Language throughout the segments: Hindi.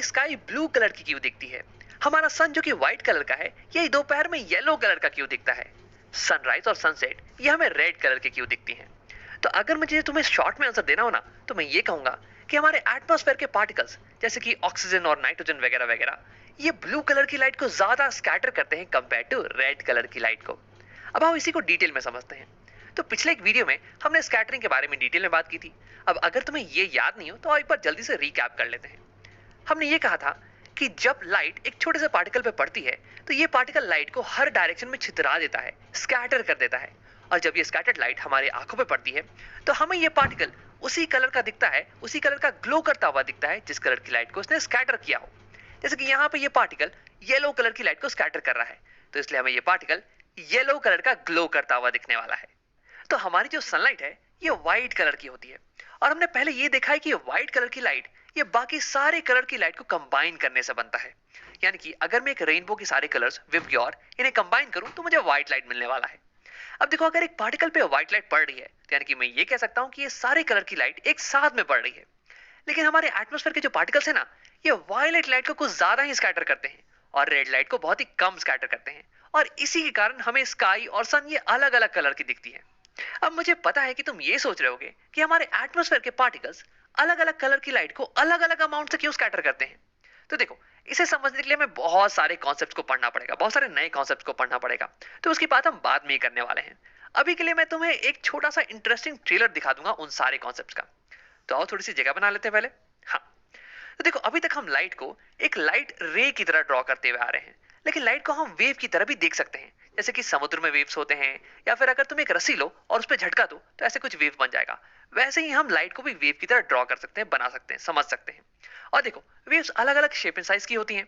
हमारी स्काई ब्लू कलर की क्यों दिखती है? हमारा सन जो कि व्हाइट कलर का है, यही दोपहर में येलो कलर का क्यों दिखता है? सनराइज और सनसेट ये हमें रेड कलर की क्यों दिखती हैं? तो अगर मुझे तुम्हें शॉर्ट में आंसर देना हो ना, तो मैं ये कहूंगा कि हमारे एटमॉस्फेयर के पार्टिकल्स जैसे कि ऑक्सीजन और नाइट्रोजन वगैरह वगैरह, ये ब्लू कलर की लाइट को ज्यादा स्कैटर करते हैं कंपेयर टू रेड कलर की लाइट को। अब हम इसी को डिटेल में समझते हैं। तो पिछले एक वीडियो में हमने स्कैटरिंग के बारे में डिटेल में बात की थी। अब अगर तुम्हें ये याद नहीं हो तो एक बार जल्दी से रिकैप कर लेते हैं। हमने ये कहा था कि जब लाइट एक छोटे से पार्टिकल पे पड़ती है, तो ये पार्टिकल लाइट को हर डायरेक्शन में छितरा देता है, स्कैटर कर देता है। और जब ये स्कैटर्ड लाइट हमारे आंखों पे पड़ती है, तो हमें ये पार्टिकल उसी कलर का दिखता है, उसी कलर का ग्लो करता हुआ दिखता है जिस कलर की लाइट को उसने स्कैटर किया हो। जैसे कि यहाँ पे ये पार्टिकल येलो कलर की लाइट को स्कैटर कर रहा है, तो इसलिए हमें ये पार्टिकल येलो कलर का ग्लो करता हुआ दिखने वाला है। तो हमारी जो सनलाइट है, ये व्हाइट कलर की होती है। और हमने पहले ये देखा है कि व्हाइट कलर की लाइट ये बाकी सारे कलर की लाइट को कंबाइन करने से बनता है। यानी कि अगर मैं एक रेनबो के सारे कलर्स विबग्योर इन्हें कंबाइन करूं तो मुझे व्हाइट लाइट मिलने वाला है। अब देखो, अगर एक पार्टिकल पे व्हाइट लाइट पड़ रही है, तो यानी कि मैं ये कह सकता हूं कि ये सारे कलर की लाइट एक साथ में पड़ रही है। लेकिन हमारे एटमॉस्फेयर के जो पार्टिकल्स है ना, ये वायलेट लाइट को कुछ ज्यादा ही स्कैटर करते हैं और रेड लाइट को बहुत ही कम स्कैटर करते हैं। और इसी के कारण हमें स्काई और सन ये अलग अलग कलर की दिखती है। अब मुझे पता है कि तुम ये सोच रहे होगे कि हमारे एटमॉस्फेयर के पार्टिकल्स अलग अलग कलर की लाइट को अलग अलग अमाउंट से क्यों स्कैटर करते हैं। तो देखो, इसे समझने के लिए हमें बहुत सारे कॉन्सेप्ट्स को पढ़ना पड़ेगा, बहुत सारे नए कॉन्सेप्ट्स को पढ़ना पड़ेगा। तो उसकी बात हम बाद में ही करने वाले हैं। अभी के लिए मैं तुम्हें एक छोटा सा इंटरेस्टिंग ट्रेलर दिखा दूंगा उन सारे कॉन्सेप्ट्स का। तो आओ थोड़ी सी जगह बना लेते हैं पहले। हाँ, तो देखो, अभी तक हम लाइट को एक लाइट रे की तरह ड्रॉ करते हुए आ रहे हैं, लेकिन लाइट को हम वेव की तरह भी देख सकते हैं। जैसे कि समुद्र में वेव्स होते हैं, या फिर अगर तुम एक रस्सी लो और उस पर झटका दो तो ऐसे कुछ वेव बन जाएगा। वैसे ही हम लाइट को भी वेव की तरह ड्रॉ कर सकते हैं, बना सकते हैं, समझ सकते हैं। और देखो, वेव्स अलग अलग शेप एंड साइज की होती हैं।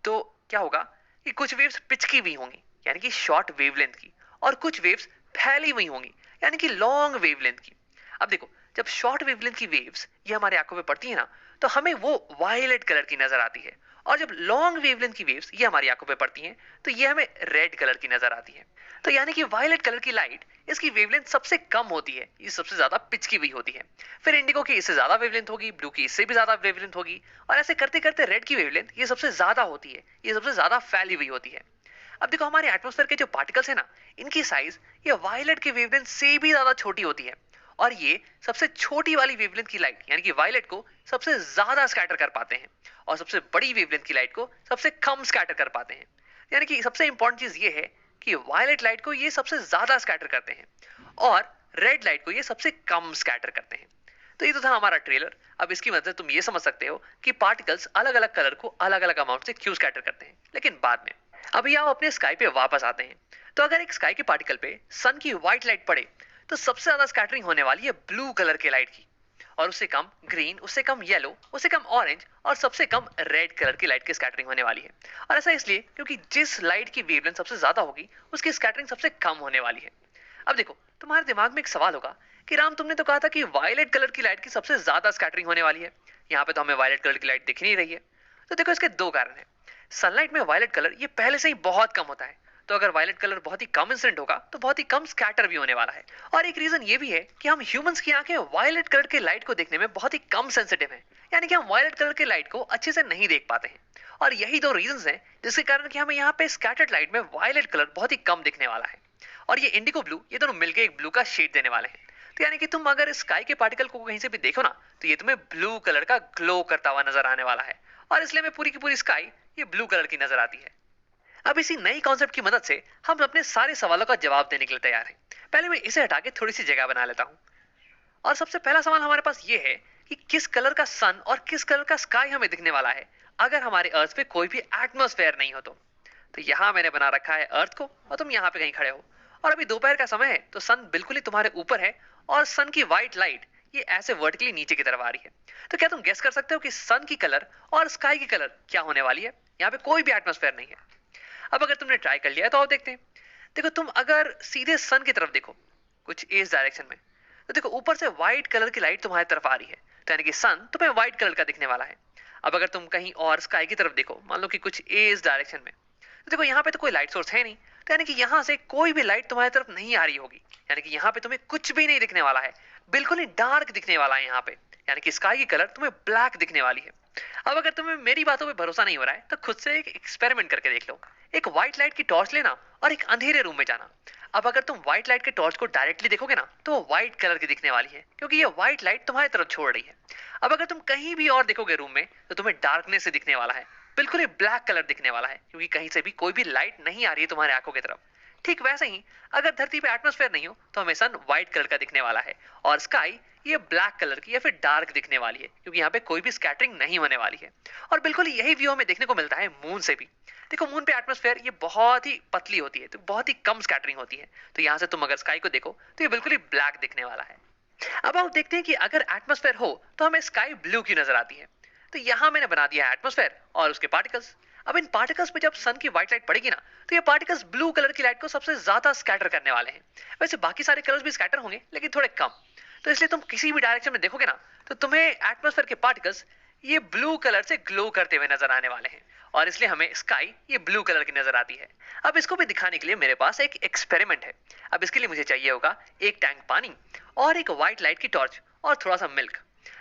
तो क्या होगा कि कुछ वेव्स पिच की भी होंगी, यानी कि शॉर्ट वेवलेंथ की, और कुछ वेव्स फैली हुई होंगी, यानी कि लॉन्ग वेवलेंथ की। अब देखो, जब शॉर्ट वेवलेंथ की वेव्स ये हमारे आंखों पे पड़ती है ना, तो हमें वो वायलेट कलर की नजर आती है। और जब लॉन्ग वेवलेंथ की वेव्स ये हमारी आंखों पे पड़ती हैं, तो ये हमें रेड कलर की नजर आती है। तो यानी कि वायलेट कलर की लाइट, इसकी वेवलेंथ सबसे कम होती है, ये सबसे ज्यादा पिच की हुई होती है। फिर इंडिगो की इससे ज्यादा वेवलेंथ होगी, ब्लू की इससे भी ज्यादा वेवलेंथ होगी, और ऐसे करते करते रेड की वेवलेंथ ये सबसे ज्यादा होती है, ये सबसे ज्यादा फैली हुई होती है। अब देखो, हमारे एटमॉस्फेयर के जो पार्टिकल्स है ना, इनकी साइज ये वायलेट की वेवलेंथ से भी ज्यादा छोटी होती है। और ये सबसे छोटी वाली वेवलेंथ की लाइट यानी कि वायलेट को सबसे ज्यादा स्कैटर कर पाते हैं, और सबसे बड़ी वेवलेंथ की लाइट को सबसे कम स्कैटर कर पाते हैं। यानी कि सबसे इंपॉर्टेंट चीज ये है कि वायलेट लाइट को ये सबसे ज्यादा स्कैटर करते हैं, और रेड लाइट को ये सबसे कम स्कैटर करते हैं। तो ये तो था हमारा ट्रेलर। अब इसकी मदद से तुम ये समझ सकते हो कि पार्टिकल्स अलग अलग कलर को अलग अलग अमाउंट से क्यों स्कैटर करते हैं, लेकिन बाद में। अभी आओ अपने स्काई पे वापस आते हैं। तो अगर एक स्काई के पार्टिकल पे सन की व्हाइट लाइट पड़े, तो सबसे ज्यादा स्कैटरिंग होने वाली है ब्लू कलर के लाइट की, और उससे कम ग्रीन, उससे कम येलो, उससे कम ऑरेंज, और सबसे कम रेड कलर की लाइट की स्कैटरिंग होने वाली है। और ऐसा इसलिए क्योंकि जिस लाइट की वेवलेंथ सबसे ज्यादा होगी, उसकी स्कैटरिंग सबसे कम होने वाली है। अब देखो, तुम्हारे दिमाग में एक सवाल होगा कि राम, तुमने तो कहा था कि वायलेट कलर की लाइट की सबसे ज्यादा स्कैटरिंग होने वाली है, यहाँ पे तो हमें वायलेट कलर की लाइट दिख नहीं रही है। तो देखो, इसके दो कारण है। सनलाइट में वायलेट कलर ये पहले से ही बहुत कम होता है, तो अगर वायलेट कलर बहुत ही कम इंसिडेंट होगा तो बहुत ही कम स्कैटर भी होने वाला है। और एक रीजन ये भी है कि हम ह्यूमंस की आंखें वायलेट कलर के लाइट को देखने में बहुत ही कम सेंसिटिव हैं, यानी कि हम वायलेट कलर के लाइट को अच्छे से नहीं देख पाते हैं। और यही दो रीजन हैं जिसके कारण कि हमें यहाँ पे स्कैटर्ड लाइट में वायलेट कलर बहुत ही कम दिखने वाला है। और ये इंडिगो ब्लू, ये दोनों मिलकर एक ब्लू का शेड देने वाले हैं। तो यानी कि तुम अगर स्काई के पार्टिकल को कहीं से भी देखो ना, तो ये तुम्हें ब्लू कलर का ग्लो करता हुआ नजर आने वाला है, और इसलिए हमें पूरी की पूरी स्काई ये ब्लू कलर की नजर आती है। अब इसी नई कॉन्सेप्ट की मदद से हम अपने सारे सवालों का जवाब देने के लिए तैयार हैं। पहले मैं इसे हटा के थोड़ी सी जगह बना लेता हूँ। और सबसे पहला सवाल हमारे पास ये है कि किस कलर का सन और किस कलर का स्काई हमें दिखने वाला है अगर हमारे अर्थ पे कोई भी एटमॉस्फेयर नहीं हो तो यहाँ मैंने बना रखा है अर्थ को, और तुम यहाँ पे कहीं खड़े हो, और अभी दोपहर का समय है, तो सन बिल्कुल ही तुम्हारे ऊपर है, और सन की व्हाइट लाइट ये ऐसे वर्टिकली नीचे की तरफ आ रही है। तो क्या तुम गेस कर सकते हो कि सन की कलर और स्काई की कलर क्या होने वाली है? यहाँ पे कोई भी एटमॉस्फेयर नहीं है। अब अगर तुमने ट्राई कर लिया है तो आओ देखते हैं। देखो, तुम अगर सीधे सन की तरफ देखो कुछ इस डायरेक्शन में, तो देखो ऊपर से व्हाइट कलर की लाइट तुम्हारी तरफ आ रही है, तो यानी कि सन तुम्हें व्हाइट कलर का दिखने वाला है। अब अगर तुम कहीं और स्काई की तरफ देखो, मान लो कि कुछ इस डायरेक्शन में, तो देखो यहाँ पे तो कोई लाइट सोर्स है नहीं, तो यानी कि यहाँ से कोई भी लाइट तुम्हारी तरफ नहीं आ रही होगी, यानी कि यहाँ पे तुम्हें कुछ भी नहीं दिखने वाला है, बिल्कुल ही डार्क दिखने वाला है यहाँ पे, यानी कि स्काई की कलर तुम्हें ब्लैक दिखने वाली है। अब अगर तुम्हें मेरी बातों पे भरोसा नहीं हो रहा है तो खुद से एक एक्सपेरिमेंट करके देख लो। एक व्हाइट लाइट की टॉर्च लेना और एक अंधेरे रूम में जाना। अब अगर तुम व्हाइट लाइट के टॉर्च को डायरेक्टली देखोगे ना तो वो व्हाइट कलर की दिखने वाली है, क्योंकि ये व्हाइट लाइट तुम्हारी तरफ छोड़ रही है। अब अगर तुम कहीं भी और देखोगे रूम में तो तुम्हें डार्कनेस से दिखने वाला है, बिल्कुल ही ब्लैक कलर दिखने वाला है, क्योंकि कहीं से भी कोई भी लाइट नहीं आ रही है तुम्हारे आंखों की तरफ। ठीक वैसे ही अगर धरती पे एटमॉस्फेयर नहीं हो तो हमें सन व्हाइट कलर का दिखने वाला है और स्काई ये ब्लैक कलर की या फिर डार्क दिखने वाली है, क्योंकि यहाँ पे कोई भी स्कैटरिंग नहीं होने वाली है। और बिल्कुल यही व्यू हमें देखने को मिलता है मून से भी। देखो मून पे एटमॉस्फेयर ये बहुत ही पतली होती है, तो बहुत ही कम स्कैटरिंग होती है, तो यहाँ से तुम अगर स्काई को देखो तो ये बिल्कुल ही ब्लैक दिखने वाला है। अब आप देखते हैं कि अगर एटमॉस्फेयर हो तो हमें स्काई ब्लू की नजर आती है। तो यहाँ मैंने बना दिया है एटमॉस्फेयर और उसके पार्टिकल्स। अब इन पार्टिकल्स पे जब सन की व्हाइट लाइट पड़ेगी ना तो ये पार्टिकल्स ब्लू कलर की लाइट को सबसे ज्यादा स्कैटर करने वाले हैं। वैसे बाकी सारे कलर्स भी स्कैटर होंगे लेकिन थोड़े कम। तो इसलिए तुम किसी भी डायरेक्शन में देखोगे ना तो तुम्हें एटमॉस्फेयर के पार्टिकल्स ये ब्लू कलर से ग्लो करते हुए नजर आने वाले हैं, और इसलिए हमें स्काई ये ब्लू कलर की नजर आती है। अब इसको भी दिखाने के लिए मेरे पास एक एक्सपेरिमेंट है। अब इसके लिए मुझे चाहिए होगा एक टैंक पानी और एक व्हाइट लाइट की टॉर्च और थोड़ा सा मिल्क।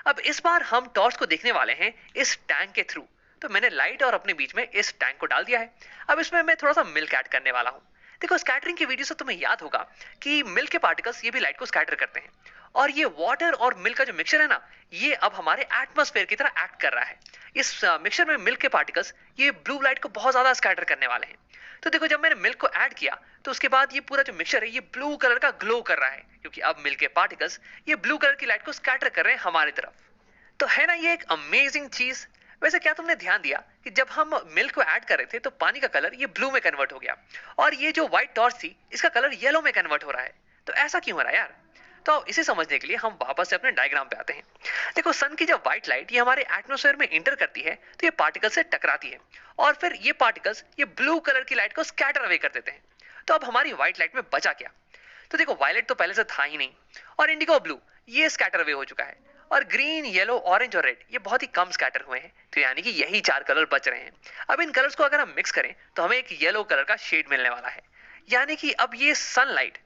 अब इस बार हम टॉर्च को देखने वाले हैं इस टैंक के थ्रू। तो मैंने लाइट और अपने बीच में इस टैंक को डाल दिया है। अब इसमें मैं थोड़ा सा मिल्क ऐड करने वाला हूँ। देखो स्कैटरिंग की वीडियो से तुम्हें याद होगा कि मिल्क के पार्टिकल्स ये भी लाइट को स्कैटर करते हैं, और ये वाटर और मिल्क का जो मिक्सचर है ना ये अब हमारे एटमॉस्फेयर की तरह एक्ट कर रहा है। इस मिक्सचर में मिल्क के पार्टिकल्स ये ब्लू लाइट को बहुत ज्यादा स्कैटर करने वाले हैं। तो देखो जब मैंने मिल्क को ऐड किया तो उसके बाद ये पूरा जो मिक्सचर है ये ब्लू कलर का ग्लो कर रहा है, क्योंकि अब मिल्क के पार्टिकल्स ये ब्लू कलर की लाइट को स्कैटर कर रहे हैं हमारी तरफ। तो है ना ये एक अमेजिंग चीज। वैसे क्या तुमने ध्यान दिया कि जब हम मिल्क को ऐड कर रहे थे तो पानी का कलर ये ब्लू में कन्वर्ट हो गया, और ये जो व्हाइट टॉर्च थी इसका कलर येलो में कन्वर्ट हो रहा है। तो ऐसा क्यों हो रहा है यार? तो इसे समझने के लिए हम वापस से अपने डायग्राम पे आते हैं। देखो सन की जब व्हाइट लाइट ये हमारे एटमॉस्फेयर में इंटर करती है तो ये पार्टिकल से टकराती है, और फिर ये पार्टिकल्स ये ब्लू कलर की लाइट को स्कैटर अवे कर देते हैं। तो अब हमारी व्हाइट लाइट में बचा क्या? तो देखो वायलेट तो पहले से था ही नहीं, और इंडिगो ब्लू ये स्कैटर अवे हो चुका है, और ग्रीन येलो ऑरेंज और रेड ये बहुत ही कम स्कैटर हुए हैं। तो यानी कि यही चार कलर बच रहे हैं। अब इन कलर्स को अगर हम मिक्स करें तो हमें एक येलो कलर का शेड मिलने वाला है। यानी कि अब ये सनलाइट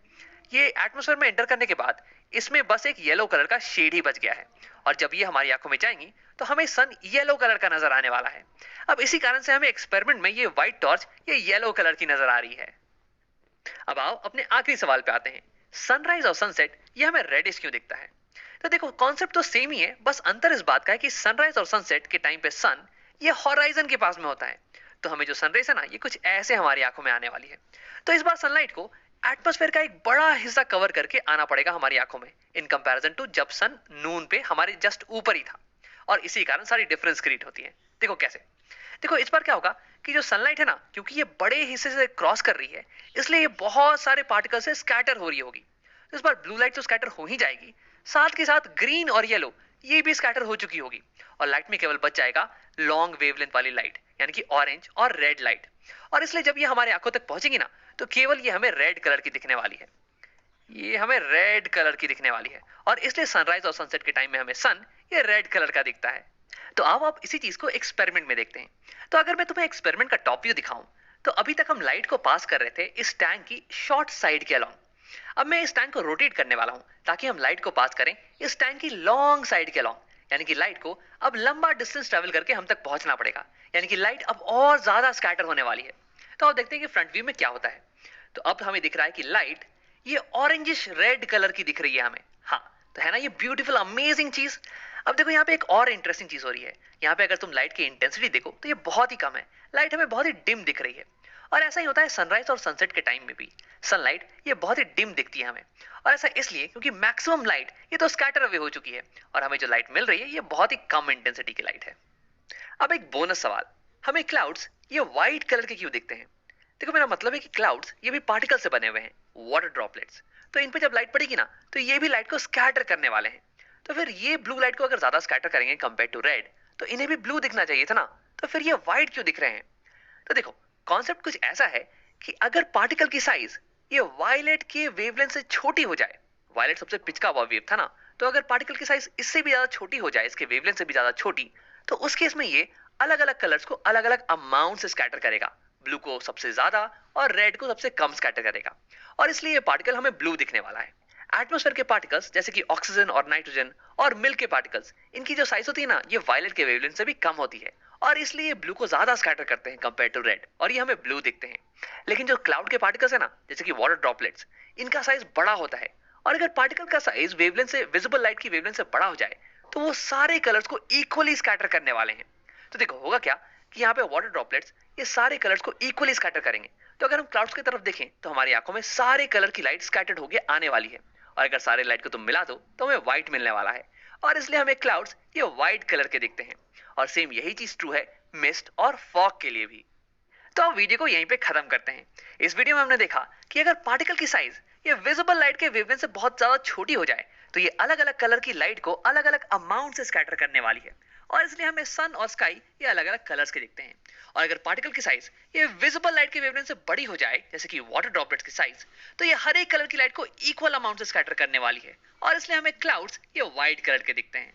ये एटमॉस्फेयर में एंटर करने के बाद इसमें बस एक येलो कलर का शेड ही बच गया है, और जब ये हमारी आंखों में जाएंगी तो हमें सन येलो कलर का नजर आने वाला है। अब इसी कारण से हमें एक्सपेरिमेंट में ये व्हाइट टॉर्च ये येलो कलर की नजर आ रही है। अब आओ अपने आखिरी सवाल पे आते हैं। सनराइज और सनसेट ये हमें रेडिश क्यों दिखता है? तो देखो कॉन्सेप्ट तो सेम ही है, बस अंतर इस बात का है कि सनराइज और सनसेट के टाइम पे सन ये हॉराइजन के पास में होता है, तो हमें जो सनराइज है ना ये कुछ ऐसे हमारी आंखों में आने वाली है। तो इस बार सनलाइट को एटमॉस्फेयर का एक बड़ा हिस्सा कवर करके आना पड़ेगा हमारी आंखों में, इन कंपैरिजन टू जब सन नून पे हमारे जस्ट ऊपर ही था, और इसी कारण सारी डिफरेंस क्रिएट होती है। देखो कैसे? देखो इस बार क्या होगा कि जो सनलाइट है ना क्योंकि ये बड़े हिस्से से क्रॉस कर रही है इसलिए ये बहुत सारे पार्टिकल से स्कैटर हो रही होगी। तो इस बार ब्लू लाइट तो स्कैटर हो ही जाएगी, साथ के साथ ग्रीन और येलो ये भी स्कैटर हो चुकी होगी, और लाइट में केवल बच जाएगा लॉन्ग वेवलेंथ वाली लाइट यानी कि ऑरेंज और रेड लाइट। और इसलिए जब ये हमारे आंखों तक पहुंचेगी ना तो केवल ये हमें रेड कलर की दिखने वाली है। ये हमें रेड कलर की दिखने वाली है, और इसलिए सनराइज और सनसेट के टाइम में हमें सन ये रेड कलर का दिखता है। तो अब आप इसी चीज को एक्सपेरिमेंट में देखते हैं। तो अगर मैं तुम्हें एक्सपेरिमेंट का टॉप व्यू दिखाऊं तो अभी तक हम लाइट को पास कर रहे थे इस टैंक की शॉर्ट साइड के अलोंग। अब मैं इस टैंक को रोटेट करने वाला हूं ताकि हम लाइट को पास करें इस टैंक की लॉन्ग साइड के अलोंग, यानी कि लाइट को अब लंबा डिस्टेंस ट्रेवल करके हम तक पहुंचना पड़ेगा, यानी कि लाइट अब और ज्यादा स्कैटर होने वाली है। तो अब देखते हैं कि फ्रंट व्यू में क्या होता है। तो अब हमें दिख रहा है कि लाइट ये ऑरेंजिश रेड कलर की दिख रही है हमें। हाँ तो है ना ये ब्यूटीफुल अमेजिंग चीज। अब देखो यहाँ पे एक और इंटरेस्टिंग चीज हो रही है। यहाँ पे अगर तुम लाइट की इंटेंसिटी देखो तो ये बहुत ही कम है, लाइट हमें बहुत ही डिम दिख रही है। और ऐसा ही होता है सनराइज और सनसेट के टाइम में भी सनलाइट ये बहुत ही डिम दिखती है हमें, और ऐसा इसलिए क्योंकि मैक्सिमम लाइट ये तो स्कैटर अवे हो चुकी है, और हमें जो लाइट मिल रही है ये बहुत ही कम इंटेंसिटी की लाइट है। अब एक बोनस सवाल, हमें क्लाउड्स ये व्हाइट कलर के क्यों दिखते हैं? देखो मेरा मतलब है कि क्लाउड्स ये भी पार्टिकल से बने हुए हैं, वाटर ड्रॉपलेट्स। तो इन पे जब लाइट पड़ेगी ना तो ये भी लाइट को स्कैटर करने वाले हैं। तो फिर ये ब्लू लाइट को अगर ज्यादा स्कैटर करेंगे कंपेयर टू रेड तो इन्हें भी ब्लू दिखना चाहिए था ना, तो फिर ये व्हाइट क्यों दिख रहे हैं? तो देखो कॉन्सेप्ट कुछ ऐसा है कि अगर पार्टिकल की साइज ये वायलेट के वेवलेंथ से छोटी हो जाए, वायलेट सबसे पिचका हुआ वेव था ना, तो अगर पार्टिकल की साइज इससे भी ज्यादा छोटी हो जाए, इसके वेवलेंथ से भी ज्यादा छोटी, तो उस केस में ये अलग अलग कलर्स को अलग अलग अमाउंट से स्कैटर करेगा। ब्लू को सबसे ज्यादा और रेड को सबसे कम स्कैटर करेगा, और इसलिए ये पार्टिकल हमें ब्लू दिखने वाला है। एटमॉस्फेयर के पार्टिकल्स जैसे कि ऑक्सीजन और नाइट्रोजन और मिल्क के पार्टिकल्स, इनकी जो साइज होती है ना, ये वायलेट के वेवलेंथ से भी कम होती है और इसलिए ये ब्लू को ज्यादा स्कैटर करते हैं कंपेयर टू रेड, और ये हमें ब्लू दिखते हैं। लेकिन जो क्लाउड के पार्टिकल्स है ना, जैसे कि वाटर ड्रॉपलेट्स, इनका साइज बड़ा होता है और अगर पार्टिकल का साइज वेवलेंथ से, विजिबल लाइट की वेवलेंथ से बड़ा हो जाए तो वो सारे कलर्स को इक्वली स्कैटर करने वाले हैं। तो देखो होगा क्या कि यहाँ पे वाटर ड्रॉपलेट्स ये सारे कलर्स को इक्वली स्कैटर करेंगे। तो अगर हम क्लाउड्स की तरफ देखें तो हमारी आंखों में सारे कलर की लाइट स्कैटर्ड होके आने वाली है, और अगर सारे लाइट को तुम मिला दो तो हमें व्हाइट मिलने वाला है, और इसलिए हमें क्लाउड्स ये व्हाइट कलर के दिखते हैं। और सेम यही चीज ट्रू है मिस्ट और फॉग के लिए भी। तो अब वीडियो को यहीं पे खत्म करते हैं। इस वीडियो में हमने देखा कि अगर पार्टिकल की साइज ये विजिबल लाइट के वेवलेंथ से बहुत ज्यादा छोटी हो जाए तो ये अलग अलग कलर की लाइट को अलग अलग अमाउंट से स्कैटर करने वाली है, और इसलिए हमें सन और स्काई ये अलग अलग कलर्स के दिखते हैं। और अगर पार्टिकल की साइज ये विजिबल लाइट के वेवलेंथ से बड़ी हो जाए, जैसे कि वाटर ड्रॉपलेट्स की साइज, तो ये हर एक कलर की लाइट को इक्वल अमाउंट से स्कैटर करने वाली है, और इसलिए हमें क्लाउड्स ये व्हाइट कलर के दिखते हैं।